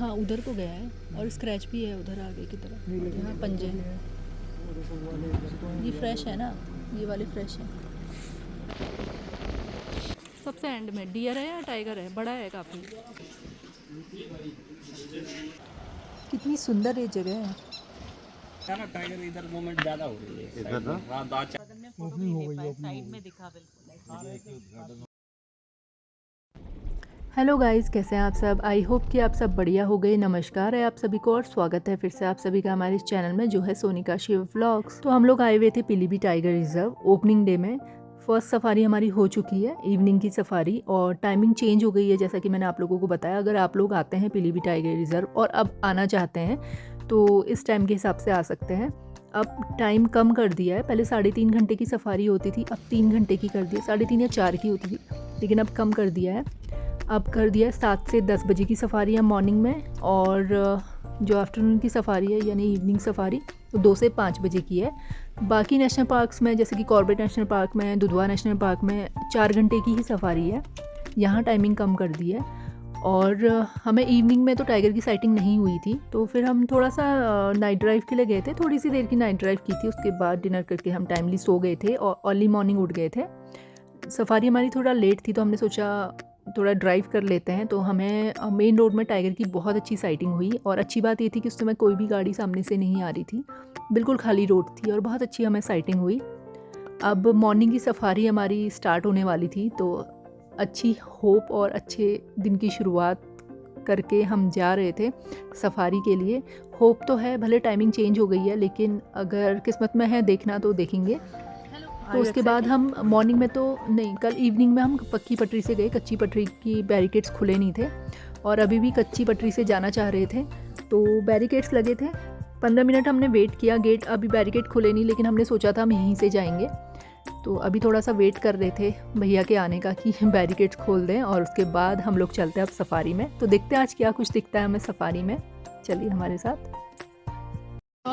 हाँ उधर को गया है और स्क्रैच भी है उधर आगे की तरफ, यहाँ पंजे हैं। ये फ्रेश है ना, ये वाले फ्रेश हैं। सबसे एंड में डियर है या टाइगर है, बड़ा है काफ़ी। कितनी सुंदर ये जगह है। ना टाइगर इधर मूवमेंट ज्यादा हो रही है इधर ना साइड में दिखा बिल्कुल। हेलो गाइस, कैसे हैं आप सब। आई होप कि आप सब बढ़िया हो गए। नमस्कार है आप सभी को और स्वागत है फिर से आप सभी का हमारे इस चैनल में जो है सोनिका शिव व्लॉग्स। तो हम लोग आए हुए थे Pilibhit tiger reserve opening day में। फर्स्ट सफारी हमारी हो चुकी है, इवनिंग की सफारी, और टाइमिंग चेंज हो गई है जैसा कि मैंने आप लोगों को बताया। अगर आप लोग आते हैं पीलीभीत टाइगर रिजर्व और अब आना चाहते हैं तो इस टाइम के हिसाब से आ सकते हैं। अब टाइम कम कर दिया है, पहले 3.5 घंटे की सफारी होती थी, अब 3 घंटे की कर दी है। 3.5 या 4 की होती थी, लेकिन अब कम कर दिया है। अब कर दिया है 7 से 10 बजे की सफारी है मॉर्निंग में, और जो आफ्टरनून की सफारी है यानी इवनिंग सफारी वो 2 से 5 बजे की है। बाकी नेशनल पार्क्स में जैसे कि कॉर्बेट नेशनल पार्क में, दुधवा नेशनल पार्क में 4 घंटे की ही सफारी है। यहाँ टाइमिंग कम कर दी है। और हमें इवनिंग में तो टाइगर की साइटिंग नहीं हुई थी, तो फिर हम थोड़ा सा नाइट ड्राइव के लिए गए थे। थोड़ी सी देर की नाइट ड्राइव की थी, उसके बाद डिनर करके हम टाइमली सो गए थे और अर्ली मॉर्निंग उठ गए थे। सफारी हमारी थोड़ा लेट थी तो हमने सोचा थोड़ा ड्राइव कर लेते हैं। तो हमें मेन रोड में टाइगर की बहुत अच्छी साइटिंग हुई, और अच्छी बात ये थी कि उस समय कोई भी गाड़ी सामने से नहीं आ रही थी, बिल्कुल खाली रोड थी और बहुत अच्छी हमें साइटिंग हुई। अब मॉर्निंग की सफारी हमारी स्टार्ट होने वाली थी, तो अच्छी होप और अच्छे दिन की शुरुआत करके हम जा रहे थे सफारी के लिए। होप तो है, भले टाइमिंग चेंज हो गई है, लेकिन अगर किस्मत में है देखना तो देखेंगे। तो उसके बाद हम मॉर्निंग में तो नहीं, कल इवनिंग में हम पक्की पटरी से गए। कच्ची पटरी की बैरिकेड्स खुले नहीं थे और अभी भी कच्ची पटरी से जाना चाह रहे थे, तो बैरिकेड्स लगे थे। 15 मिनट हमने वेट किया, गेट अभी बैरिकेड खुले नहीं, लेकिन हमने सोचा था हम यहीं से जाएंगे। तो अभी थोड़ा सा वेट कर रहे थे भैया के आने का कि बैरिकेड्स खोल दें, और उसके बाद हम लोग चलते हैं अब सफारी में। तो देखते हैं आज क्या कुछ दिखता है हमें सफारी में। चलिए हमारे साथ।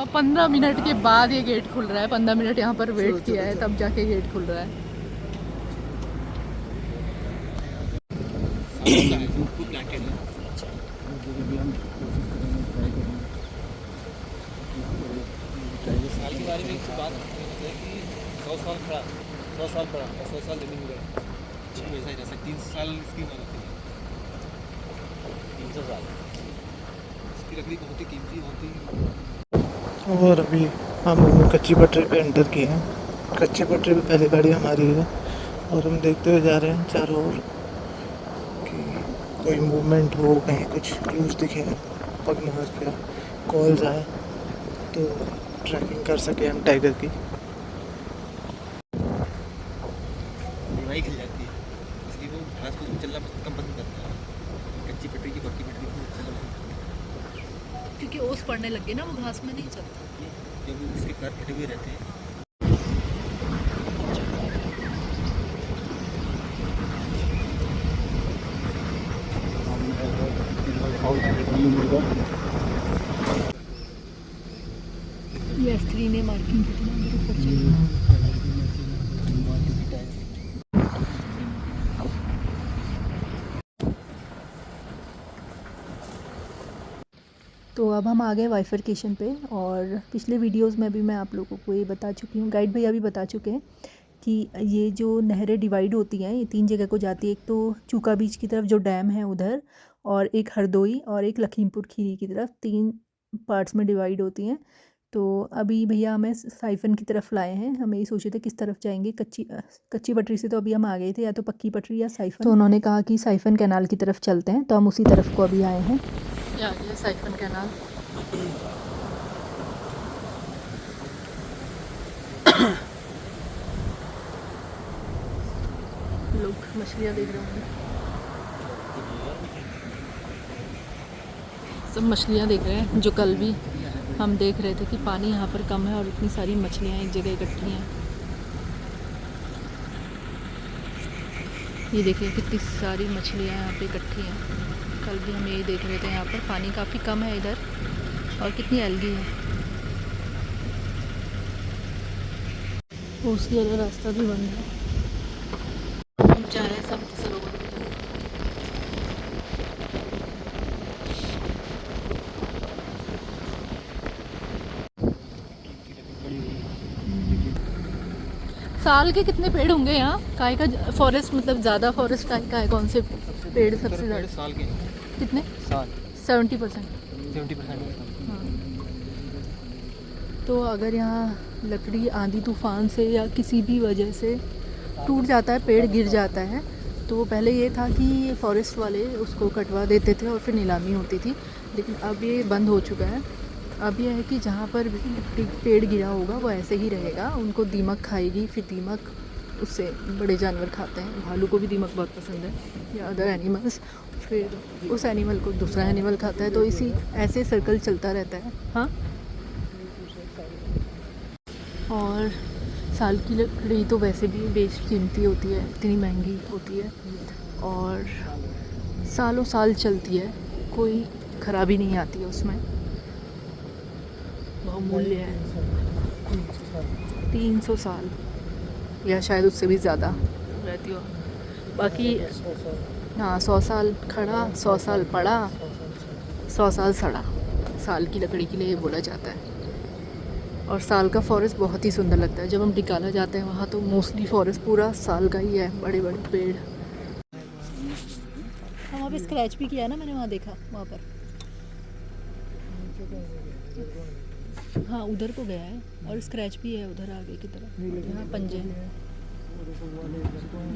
15 मिनट के बाद ये गेट खुल रहा है। 15 मिनट यहाँ पर वेट किया है तब जाके गेट खुल रहा है। साल के बारे में एक बात है कि 100 साल खड़ा, 100 साल खड़ा और 100 साल जमीन में वैसा ही रहता है। 3 साल इसकी उम्र होती है, 300 साल इसकी लकड़ी बहुत ही कीमती होती है। और अभी हम कच्ची पटरी पे एंटर किए हैं। कच्ची पटरी पे पहली गाड़ी हमारी है और हम देखते हुए जा रहे हैं चारों ओर कि कोई मूवमेंट हो, कहीं कुछ क्लूज दिखे, पगमार्क या कॉल्स आए तो ट्रैकिंग कर सके हम टाइगर की। बीमारी खिल जाती है, इसलिए वो घास को चलना कम पसंद करता है। कच्ची पटरी की पक्की पटरी को चलना पसंद करता है क्योंकि ओस पड़ने लग गए ना, वो घास में नहीं चलता। जब इसके पैर फटे हुए रहते हैं। ये S3 ने मार्किंग कितना मेरे ऊपर चली। तो अब हम आ गए बाइफरकेशन पे, और पिछले वीडियोस में भी मैं आप लोगों को ये बता चुकी हूँ, गाइड भैया भी बता चुके हैं कि ये जो नहरें डिवाइड होती हैं ये 3 जगह को जाती है। एक तो चूका बीच की तरफ जो डैम है उधर, और एक हरदोई, और एक लखीमपुर खीरी की तरफ। 3 पार्ट्स में डिवाइड होती हैं। तो अभी भैया हमें साइफन की तरफ लाए हैं। हम यही सोचे थे किस तरफ जाएंगे। कच्ची पटरी से तो अभी हम आ गए थे, या तो पक्की पटरी या साइफन। तो उन्होंने कहा कि साइफन कैनाल की तरफ चलते हैं, तो हम उसी तरफ को अभी आए हैं। ये साइफन कैनाल। लोग मछलियाँ देख रहे होंगे, सब मछलियाँ देख रहे हैं। जो कल भी हम देख रहे थे कि पानी यहाँ पर कम है और इतनी सारी मछलियाँ एक जगह इकट्ठी हैं। ये देखिए कितनी सारी मछलियाँ यहाँ पे इकट्ठी हैं। कल भी हम यही देख रहे थे, यहाँ पर पानी काफ़ी कम है इधर, और कितनी एल्गी है। उसके वाला रास्ता भी बंद है। हम जा रहे हैं समुद्र सरोवर की तरफ। साल के कितने पेड़ होंगे यहाँ? काय का फॉरेस्ट मतलब ज़्यादा फॉरेस्ट काय का है? कौन से पेड़ सबसे ज़्यादा? साल के कितने? साल 70%। 70%। हाँ। तो अगर यहाँ लकड़ी आंधी तूफान से या किसी भी वजह से टूट जाता है, पेड़ गिर जाता है, तो पहले ये था कि फॉरेस्ट वाले उसको कटवा देते थे और फिर नीलामी होती थी, लेकिन अब ये बंद हो चुका है। अब ये है कि जहाँ पर भी पेड़ गिरा होगा वो ऐसे ही रहेगा, उनको दीमक खाएगी, फिर दीमक उससे बड़े जानवर खाते हैं। भालू को भी दीमक बहुत पसंद है या अदर एनिमल्स, फिर उस एनिमल को दूसरा एनिमल खाता है, तो इसी ऐसे सर्कल चलता रहता है। हाँ, और साल की लकड़ी तो वैसे भी बेशकीमती होती है, इतनी महंगी होती है और सालों साल चलती है, कोई ख़राबी नहीं आती है उसमें, बहुमूल्य है। 300 साल या शायद उससे भी ज़्यादा रहती हो। बाकी हाँ, 100 साल खड़ा, 100 साल पड़ा, 100 साल सड़ा, साल की लकड़ी के लिए बोला जाता है। और साल का फॉरेस्ट बहुत ही सुंदर लगता है। जब हम टिकाला जाते हैं वहाँ तो मोस्टली फॉरेस्ट पूरा साल का ही है, बड़े बड़े पेड़। हाँ, वहाँ पे स्क्रैच भी किया है ना, मैंने वहाँ देखा, वहाँ पर। हाँ, उधर को गया है और स्क्रैच भी है उधर आगे की तरफ, यहाँ पंजे।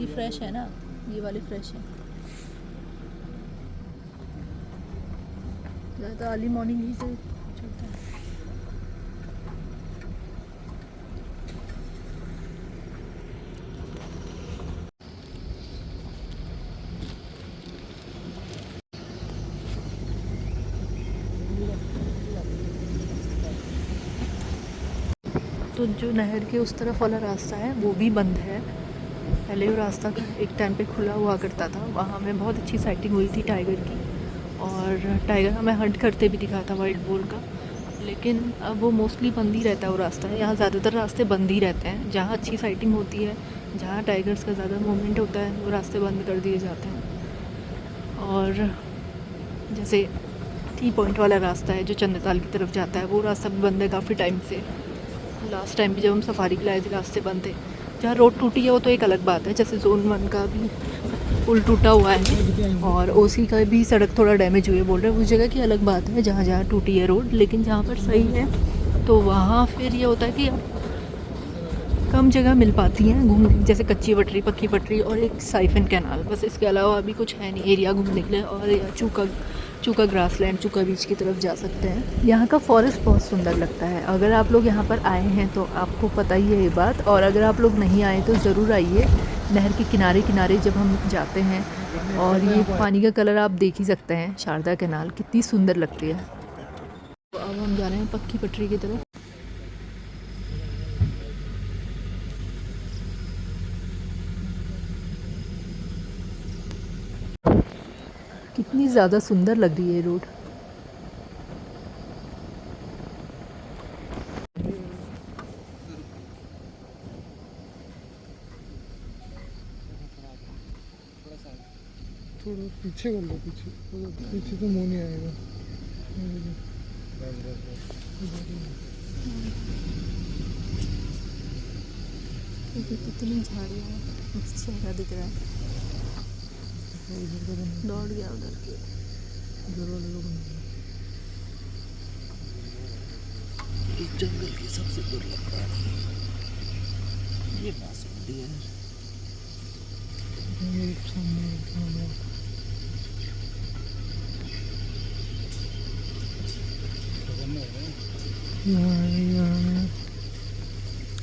ये फ्रेश है ना, ये वाले फ्रेश है। ज़्यादा अर्ली मॉर्निंग ही से चलता है। तो जो नहर के उस तरफ वाला रास्ता है वो भी बंद है। पहले वो रास्ता एक टाइम पे खुला हुआ करता था, वहाँ में बहुत अच्छी साइटिंग हुई थी टाइगर की, और टाइगर हमें हंट करते भी दिखा था वाइट बुल का। लेकिन अब वो मोस्टली बंद ही रहता है वो रास्ता। यहाँ ज़्यादातर रास्ते बंद ही रहते हैं, जहाँ अच्छी साइटिंग होती है, जहाँ टाइगर्स का ज़्यादा मूवमेंट होता है, वो रास्ते बंद कर दिए जाते हैं। और जैसे टी पॉइंट वाला रास्ता है जो चंद्रताल की तरफ जाता है, वो रास्ता भी बंद है काफ़ी टाइम से। लास्ट टाइम भी जब हम सफारी के लाए थे रास्ते बंद थे। जहाँ रोड टूटी है वो तो एक अलग बात है, जैसे जोन 1 का भी पुल टूटा हुआ है और ओसी का भी सड़क थोड़ा डैमेज हुई है बोल रहे हैं, उस जगह की अलग बात है जहाँ जहाँ टूटी है रोड। लेकिन जहाँ पर सही है तो वहाँ फिर ये होता है कि कम जगह मिल पाती हैं घूमने, जैसे कच्ची पटरी, पक्की पटरी और एक साइफन कैनाल, बस इसके अलावा अभी कुछ है नहीं एरिया घूमने के लिए। और चूका ग्रासलैंड, चूका बीच की तरफ जा सकते हैं। यहाँ का फॉरेस्ट बहुत सुंदर लगता है। अगर आप लोग यहाँ पर आए हैं तो आपको पता ही है ये बात, और अगर आप लोग नहीं आए तो ज़रूर आइए। नहर के किनारे किनारे जब हम जाते हैं और ये पानी का कलर आप देख ही सकते हैं, शारदा कैनाल कितनी सुंदर लगती है। तो अब हम जा रहे हैं पक्की पटरी की तरफ। कितनी ज़्यादा सुंदर लग रही है ये रोड। थोड़ा पीछे कर लो, पीछे तो मुँह नहीं आएगा। कितनी झाड़ियाँ हैं, चेहरा दिख रहा है। दौड़ गया उधर के। इस जंगल की सबसे दुर्लभ प्राणी ये बासुंडी है।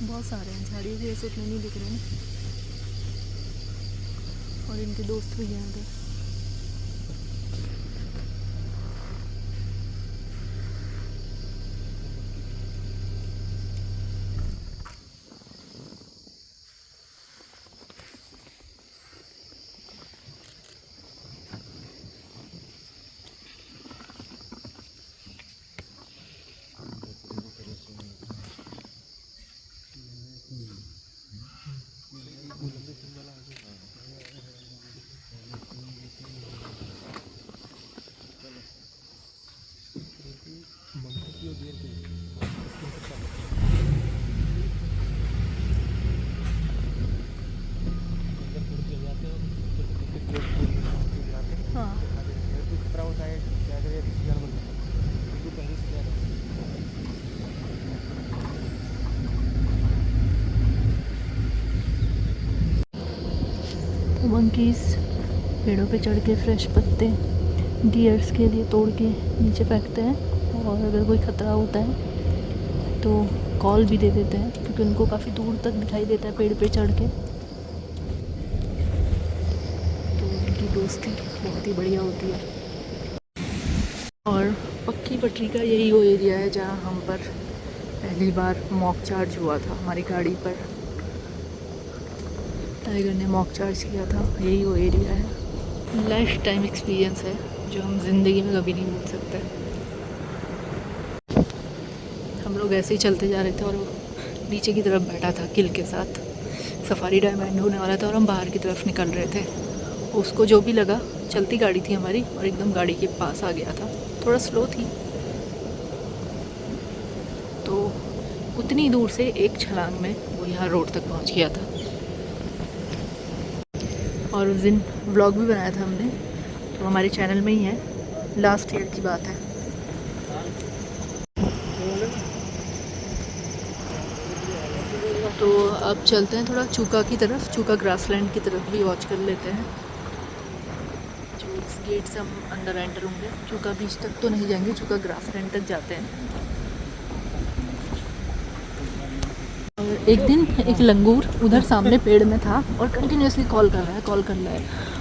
बहुत सारे हैं, झाड़ियों भी ऐसे इतने नहीं दिख रहे हैं। और इनके दोस्त भी हैं उधर। मंकीज़ पेड़ों पे चढ़ के फ्रेश पत्ते डियर्स के लिए तोड़ के नीचे फेंकते हैं, और अगर कोई ख़तरा होता है तो कॉल भी दे देते हैं, क्योंकि उनको काफ़ी दूर तक दिखाई देता है पेड़ पे चढ़ के। तो उनकी दोस्ती बहुत ही बढ़िया होती है। और पक्की पटरी का यही वो एरिया है जहाँ हम पर पहली बार मॉक चार्ज हुआ था। हमारी गाड़ी पर टाइगर ने मॉक चार्ज किया था। यही वो एरिया है। लाइफ टाइम एक्सपीरियंस है जो हम ज़िंदगी में कभी नहीं भूल सकते। हम लोग ऐसे ही चलते जा रहे थे और वो नीचे की तरफ बैठा था किल के साथ। सफारी टाइम एंड होने वाला था और हम बाहर की तरफ निकल रहे थे। उसको जो भी लगा, चलती गाड़ी थी हमारी और एकदम गाड़ी के पास आ गया था। थोड़ा स्लो थी तो उतनी दूर से एक छलांग में वो यहाँ रोड तक पहुँच गया था। और उस दिन व्लॉग भी बनाया था हमने, तो हमारे चैनल में ही है। लास्ट ईयर की बात है। तो अब चलते हैं थोड़ा चूका की तरफ, चूका ग्रासलैंड की तरफ भी वॉच कर लेते हैं। जो इस गेट से हम अंदर एंटर होंगे। चूका बीच तक तो नहीं जाएंगे, चूका ग्रासलैंड तक जाते हैं। और एक दिन एक लंगूर उधर सामने पेड़ में था और कंटिन्यूसली कॉल कर रहा है,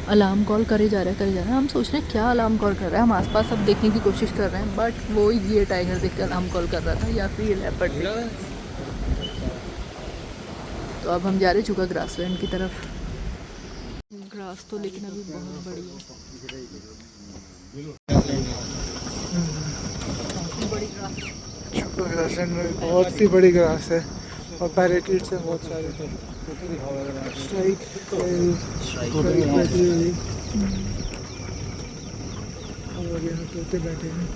अलार्म कॉल करे जा रहा है। हम सोच रहे हैं क्या अलार्म कॉल कर रहा है। हम आसपास सब देखने की कोशिश कर रहे हैं, बट वो ये टाइगर देख के अलार्म कॉल कर रहा था, या फिर ये लेपर्ड। तो अब हम जा रहे हैं चूका ग्रासलैंड की तरफ। ग्रास तो लेकिन अभी बहुत बढ़िया चूका ग्रासलैंड में बहुत ही बड़ी ग्रास है और पैराकीट्स हैं बहुत सारे। स्ट्राइक और यहाँ तोते बैठे हैं।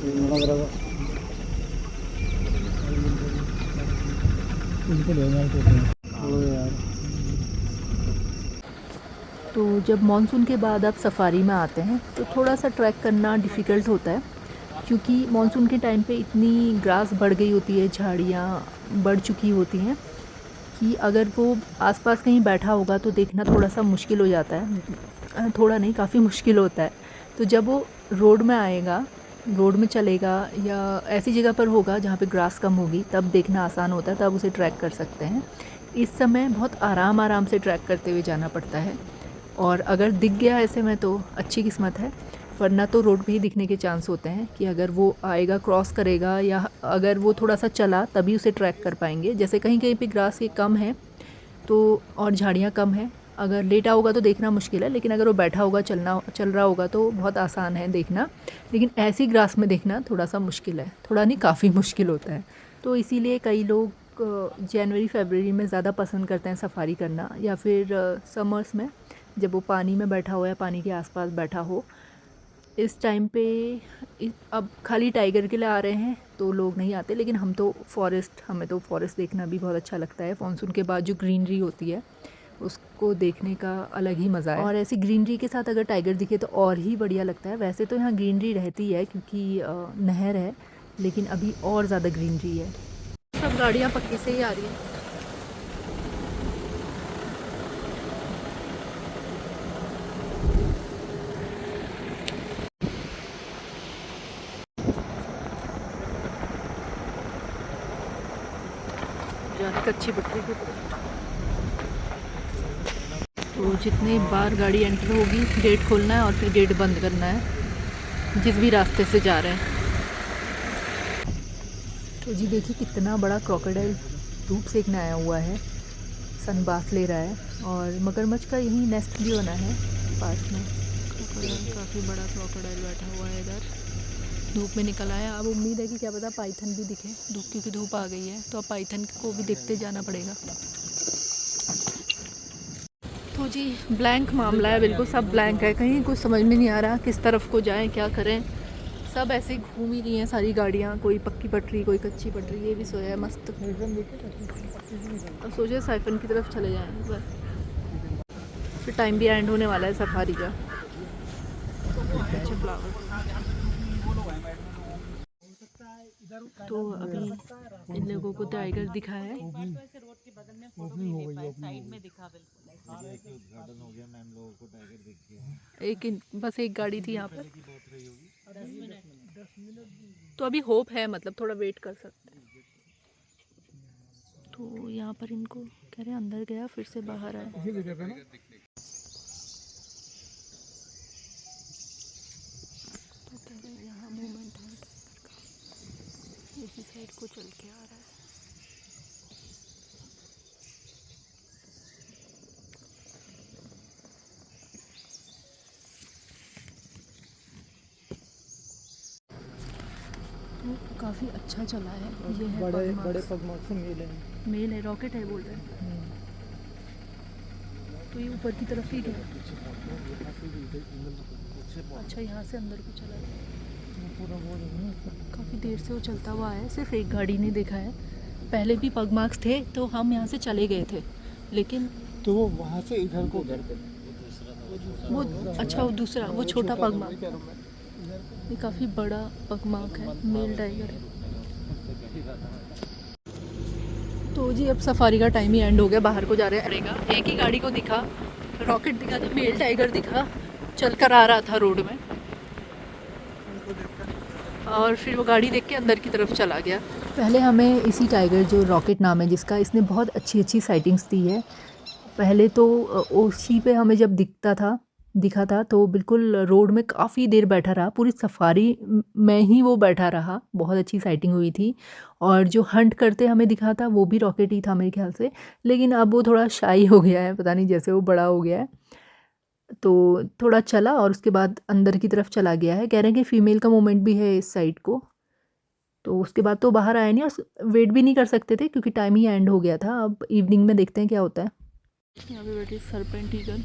तो जब मानसून के बाद आप सफारी में आते हैं तो थोड़ा सा ट्रैक करना डिफ़िकल्ट होता है, क्योंकि मानसून के टाइम पे इतनी ग्रास बढ़ गई होती है, झाड़ियाँ बढ़ चुकी होती हैं कि अगर वो आसपास कहीं बैठा होगा तो देखना थोड़ा सा मुश्किल हो जाता है। थोड़ा नहीं, काफ़ी मुश्किल होता है। तो जब वो रोड में आएगा, रोड में चलेगा या ऐसी जगह पर होगा जहाँ पे ग्रास कम होगी, तब देखना आसान होता है, तब उसे ट्रैक कर सकते हैं। इस समय बहुत आराम से ट्रैक करते हुए जाना पड़ता है, और अगर दिख गया ऐसे में तो अच्छी किस्मत है, वरना तो रोड पे ही दिखने के चांस होते हैं कि अगर वो आएगा, क्रॉस करेगा, या अगर वो थोड़ा सा चला तभी उसे ट्रैक कर पाएंगे। जैसे कहीं कहीं पे ग्रास ये कम है तो, और झाड़ियाँ कम हैं, अगर लेटा होगा तो देखना मुश्किल है, लेकिन अगर वो बैठा होगा, चल रहा होगा तो बहुत आसान है देखना। लेकिन ऐसी ग्रास में देखना थोड़ा सा मुश्किल है, थोड़ा नहीं काफ़ी मुश्किल होता है। तो इसीलिए कई लोग जनवरी फरवरी में ज़्यादा पसंद करते हैं सफारी करना, या फिर समर्स में जब वो पानी में बैठा हो या पानी के आसपास बैठा हो। इस टाइम पे अब खाली टाइगर के लिए आ रहे हैं तो लोग नहीं आते, लेकिन हमें तो फॉरेस्ट देखना भी बहुत अच्छा लगता है। मानसून के बाद जो ग्रीनरी होती है उसको देखने का अलग ही मज़ा है, और ऐसी ग्रीनरी के साथ अगर टाइगर दिखे तो और ही बढ़िया लगता है। वैसे तो यहाँ ग्रीनरी रहती है क्योंकि नहर है, लेकिन अभी और ज़्यादा ग्रीनरी है। सब गाड़ियाँ पक्के से ही आ रही हैं। कच्ची पटरी की तरफ। तो जितनी बार गाड़ी एंटर होगी, गेट खोलना है और फिर गेट बंद करना है, जिस भी रास्ते से जा रहे हैं। तो जी देखिए कितना बड़ा क्रोकोडाइल धूप सेकने आया हुआ है, सन बाथ ले रहा है, और मगरमच्छ का यही नेस्ट भी बना है पास में। काफ़ी बड़ा क्रोकोडाइल बैठा हुआ है इधर, धूप में निकल आया। अब उम्मीद है कि क्या पता पाइथन भी दिखे, क्योंकि धूप आ गई है, तो अब पाइथन को भी देखते जाना पड़ेगा। तो जी ब्लैंक मामला है, बिल्कुल सब ब्लैंक है, कहीं कुछ समझ में नहीं आ रहा किस तरफ को जाएं, क्या करें। सब ऐसे घूम ही रही हैं सारी गाड़ियाँ, कोई पक्की पटरी, कोई कच्ची पटरी। ये भी सोया है मस्त। अब सोचे साइफन की तरफ चले जाएँ, पर फिर टाइम भी एंड होने वाला है सफारी का। अच्छे फ्लावर तो अभी इन लोगों को टाइगर दिखा है। वो भी हो गई साइड में दिखा बिल्कुल उद्घाटन हो गया मैम, लोगों को टाइगर दिख गया। बस एक गाड़ी थी यहाँ पर, बहुत रही होगी 10 मिनट तो अभी होप है, मतलब थोड़ा वेट कर सकते हैं। तो यहाँ पर इनको कह रहे हैं अंदर गया फिर से बाहर आया। तो कह रहे हैं यहाँ मूवमेंट है टाइगर का, इसी साइड को चल के आ रहा है। तो काफ़ी अच्छा चला है। ये है बड़े पगमार्क से मेल है, रॉकेट है बोल रहे हैं। तो ये ऊपर की तरफ ही गया। अच्छा, यहाँ से अंदर को चला गया। काफ़ी देर से वो चलता हुआ है, सिर्फ एक गाड़ी ने देखा है। पहले भी पगमार्क्स थे तो हम यहाँ से चले गए थे, लेकिन तो वो वहाँ से इधर को वो अच्छा, वो दूसरा वो छोटा पगमार्क, ये काफ़ी बड़ा पगमार्क है, मेल टाइगर है। तो जी अब सफारी का टाइम ही एंड हो गया, बाहर को जा रहे हैं। एक ही गाड़ी को दिखा, रॉकेट दिखा था, मेल टाइगर दिखा, चल कर आ रहा था रोड में, और फिर वो गाड़ी देख के अंदर की तरफ चला गया। पहले हमें इसी टाइगर, जो रॉकेट नाम है जिसका, इसने बहुत अच्छी साइटिंग्स दी है। पहले तो ओशी पे हमें जब दिखा था तो बिल्कुल रोड में काफ़ी देर बैठा रहा, पूरी सफारी में ही वो बैठा रहा, बहुत अच्छी साइटिंग हुई थी। और जो हंट करते हमें दिखा था वो भी रॉकेट ही था मेरे ख्याल से, लेकिन अब वो थोड़ा शाई हो गया है, पता नहीं जैसे वो बड़ा हो गया है। तो थोड़ा चला और उसके बाद अंदर की तरफ चला गया है। कह रहे हैं कि फ़ीमेल का मूवमेंट भी है इस साइड को। तो उसके बाद तो बाहर आया नहीं, और वेट भी नहीं कर सकते थे क्योंकि टाइम ही एंड हो गया था। अब इवनिंग में देखते हैं क्या होता है। यहाँ पे बैठी सरपेंट ईगल,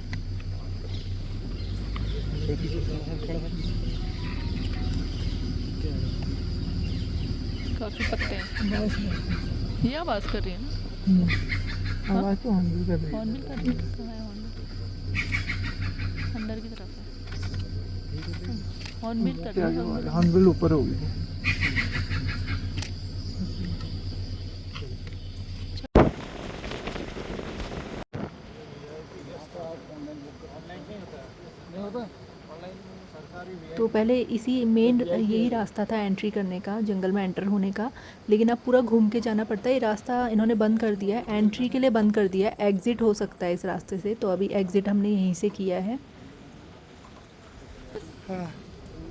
काफ़ी पत्ते हैं। ये आवाज़ कर रही है ना? आवाज़ तो हम भी कर रहे हॉर्न बिल कर रही है, कहाँ है हॉर्न बिल? अंदर की तरफ है, हॉर्न बिल कर रही है। हम बिल ऊपर हो गई। तो पहले इसी मेन यही रास्ता था एंट्री करने का, जंगल में एंटर होने का, लेकिन अब पूरा घूम के जाना पड़ता है। ये रास्ता इन्होंने बंद कर दिया है, एंट्री के लिए बंद कर दिया है, एग्ज़िट हो सकता है इस रास्ते से, तो अभी एग्ज़िट हमने यहीं से किया है।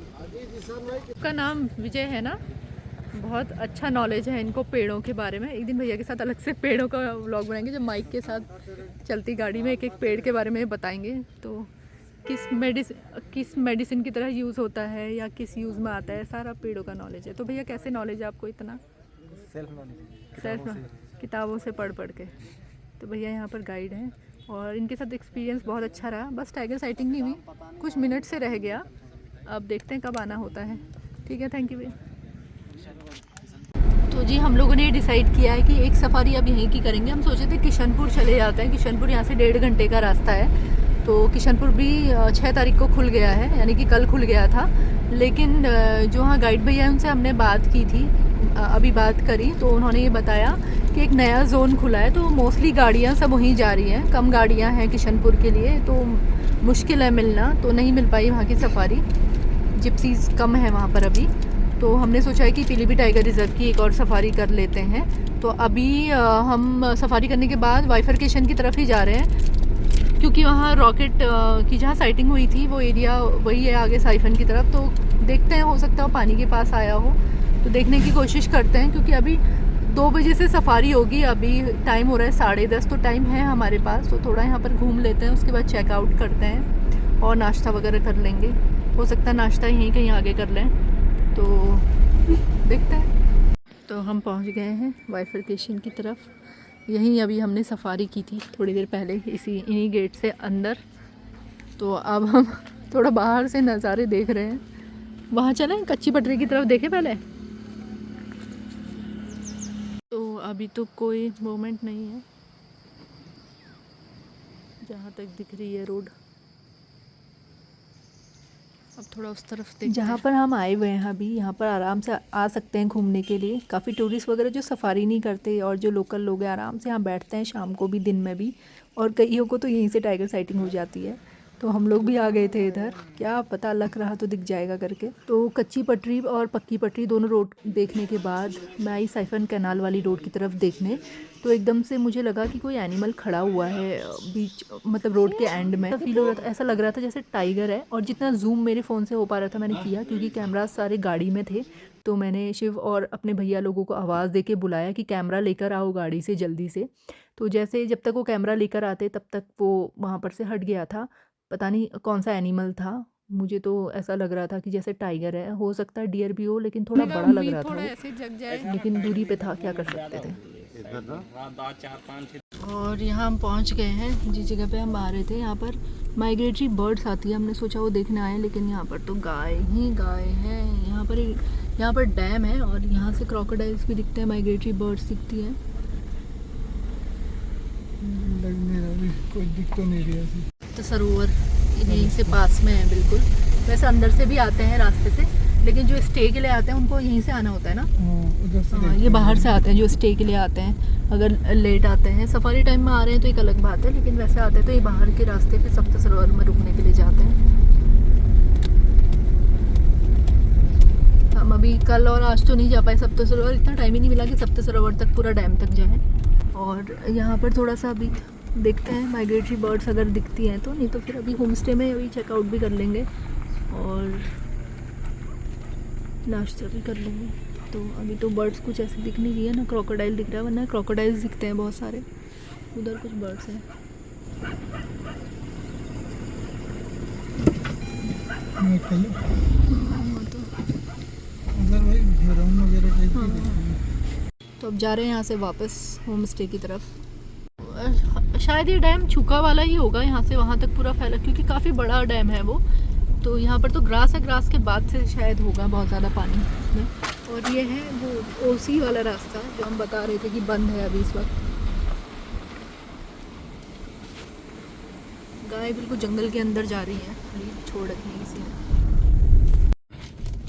आपका नाम विजय है ना? बहुत अच्छा नॉलेज है इनको पेड़ों के बारे में। एक दिन भैया के साथ अलग से पेड़ों का व्लॉग बनाएंगे, जब माइक के साथ चलती गाड़ी में एक एक पेड़ के बारे में बताएंगे। तो किस मेडिसिन की तरह यूज़ होता है या किस यूज़ में आता है, सारा पेड़ों का नॉलेज है। तो भैया कैसे नॉलेज है आपको इतना? सेल्फ किताबों से पढ़ के। तो भैया यहाँ पर गाइड हैं और इनके साथ एक्सपीरियंस बहुत अच्छा रहा। बस टाइगर साइटिंग नहीं हुई, कुछ मिनट से रह गया, अब देखते हैं कब आना होता है। ठीक है, थैंक यू भैया। तो जी हम लोगों ने डिसाइड किया है कि एक सफारी अब यहीं की करेंगे। हम सोचे थे किशनपुर चले जाते हैं, किशनपुर यहाँ से 1.5 घंटे का रास्ता है। तो किशनपुर भी 6 तारीख को खुल गया है, यानी कि कल खुल गया था। लेकिन जो वहाँ गाइड भैया हैं उनसे हमने बात की थी, अभी बात करी, तो उन्होंने ये बताया कि एक नया जोन खुला है, तो मोस्टली गाड़ियाँ सब वहीं जा रही हैं, कम गाड़ियाँ हैं किशनपुर के लिए, तो मुश्किल है मिलना, तो नहीं मिल पाई वहाँ की सफारी। जिप्सीज़ कम है वहाँ पर अभी। तो हमने सोचा है कि पीलीभीत टाइगर रिजर्व की एक और सफारी कर लेते हैं। तो अभी हम सफारी करने के बाद बाइफरकेशन की तरफ ही जा रहे हैं, क्योंकि वहाँ रॉकेट की जहाँ साइटिंग हुई थी वो एरिया वही है आगे साइफन की तरफ। तो देखते हैं, हो सकता है पानी के पास आया हो, तो देखने की कोशिश करते हैं। क्योंकि अभी 2 बजे से सफारी होगी, अभी टाइम हो रहा है 10:30, तो टाइम है हमारे पास। तो थोड़ा यहाँ पर घूम लेते हैं, उसके बाद चेकआउट करते हैं और नाश्ता वगैरह कर लेंगे। हो सकता है नाश्ता यहीं कहीं आगे कर लें, तो देखते हैं। तो हम पहुँच गए हैं बाइफरकेशन की तरफ। यहीं अभी हमने सफारी की थी थोड़ी देर पहले, इन्हीं गेट से अंदर। तो अब हम थोड़ा बाहर से नज़ारे देख रहे हैं। वहाँ चलें, कच्ची पटरी की तरफ देखें पहले। तो अभी तो कोई मूवमेंट नहीं है, जहाँ तक दिख रही है रोड। अब थोड़ा उस तरफ देखते जहाँ पर हम आए हुए हैं अभी, यहाँ पर आराम से आ सकते हैं घूमने के लिए। काफ़ी टूरिस्ट वगैरह जो सफारी नहीं करते और जो लोकल लोग हैं आराम से यहाँ बैठते हैं, शाम को भी दिन में भी। और कईयों को तो यहीं से टाइगर साइटिंग हो जाती है। तो हम लोग भी आ गए थे इधर, क्या पता लग रहा तो दिख जाएगा करके। तो कच्ची पटरी और पक्की पटरी दोनों रोड देखने के बाद मैं आई साइफन कैनाल वाली रोड की तरफ देखने। तो एकदम से मुझे लगा कि कोई एनिमल खड़ा हुआ है बीच, मतलब रोड के एंड में। फील हो रहा था, ऐसा लग रहा था जैसे टाइगर है। और जितना जूम मेरे फ़ोन से हो पा रहा था मैंने किया, क्योंकि कैमरा सारे गाड़ी में थे। तो मैंने शिव और अपने भैया लोगों को आवाज़ दे के बुलाया कि कैमरा लेकर आओ गाड़ी से जल्दी से। तो जैसे जब तक वो कैमरा लेकर आते तब तक वो वहाँ पर से हट गया था। पता नहीं कौन सा एनिमल था, मुझे तो ऐसा लग रहा था कि जैसे टाइगर है, हो सकता है डियर भी हो, लेकिन थोड़ा बड़ा लग रहा था वो। ऐसे जग जाए। लेकिन दूरी पे था, क्या कर सकते थे। और यहाँ हम पहुँच गए हैं जिस जगह पे हम आ रहे थे। यहाँ पर माइग्रेटरी बर्ड्स आती है, हमने सोचा वो देखने आए, लेकिन यहाँ पर तो गाय ही गाय हैं। यहाँ पर डैम है और यहाँ से क्रोकोडाइल्स भी दिखते हैं, माइग्रेटरी बर्ड्स दिखती हैं। कोई दिख तो नहीं रही ऐसी। तो सरोवर यहीं से पास में है बिल्कुल। वैसे अंदर से भी आते हैं रास्ते से, लेकिन जो स्टे के लिए आते हैं उनको यहीं से आना होता है ना। उधर से हाँ, ये बाहर से आते हैं जो स्टे के लिए आते हैं। अगर लेट आते हैं, सफारी टाइम में आ रहे हैं तो एक अलग बात है, लेकिन वैसे आते हैं तो ये बाहर के रास्ते पे सप्त सरोवर में रुकने के लिए जाते हैं। हम अभी कल और आज तो नहीं जा पाए सप्त सरोवर, इतना टाइम ही नहीं मिला कि सप्त सरोवर तक पूरा डैम तक जाएं। और यहाँ पर थोड़ा सा अभी देखते हैं माइग्रेटरी बर्ड्स अगर दिखती हैं तो, नहीं तो फिर अभी होम स्टे में अभी चेकआउट भी कर लेंगे और नाश्ता भी कर लेंगे। तो अभी तो बर्ड्स कुछ ऐसे दिख नहीं रही है ना, क्रोकोडाइल दिख रहा है, वरना क्रोकोडाइल्स दिखते हैं बहुत सारे। उधर कुछ बर्ड्स हैं। तो अब जा रहे हैं यहाँ से वापस होम स्टे की तरफ। शायद ये डैम छुका वाला ही होगा, यहाँ से वहाँ तक पूरा फैला, क्योंकि काफ़ी बड़ा डैम है वो। तो यहाँ पर तो ग्रास है, ग्रास के बाद से शायद होगा बहुत ज़्यादा पानी इसमें। और ये है वो ओसी वाला रास्ता जो हम बता रहे थे कि बंद है अभी इस वक्त। गाय बिल्कुल जंगल के अंदर जा रही है, छोड़ रखी किसी ने।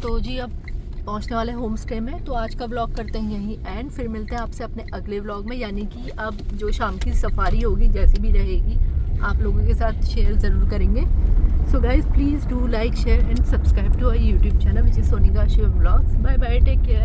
तो जी अब पहुंचने वाले होम स्टे में। तो आज का व्लॉग करते हैं यहीं एंड, फिर मिलते हैं आपसे अपने अगले व्लॉग में। यानी कि अब जो शाम की सफारी होगी जैसी भी रहेगी आप लोगों के साथ शेयर ज़रूर करेंगे। So guys please do like share and subscribe to our YouTube channel which is Sonika Shiv vlogs. Bye bye, take care.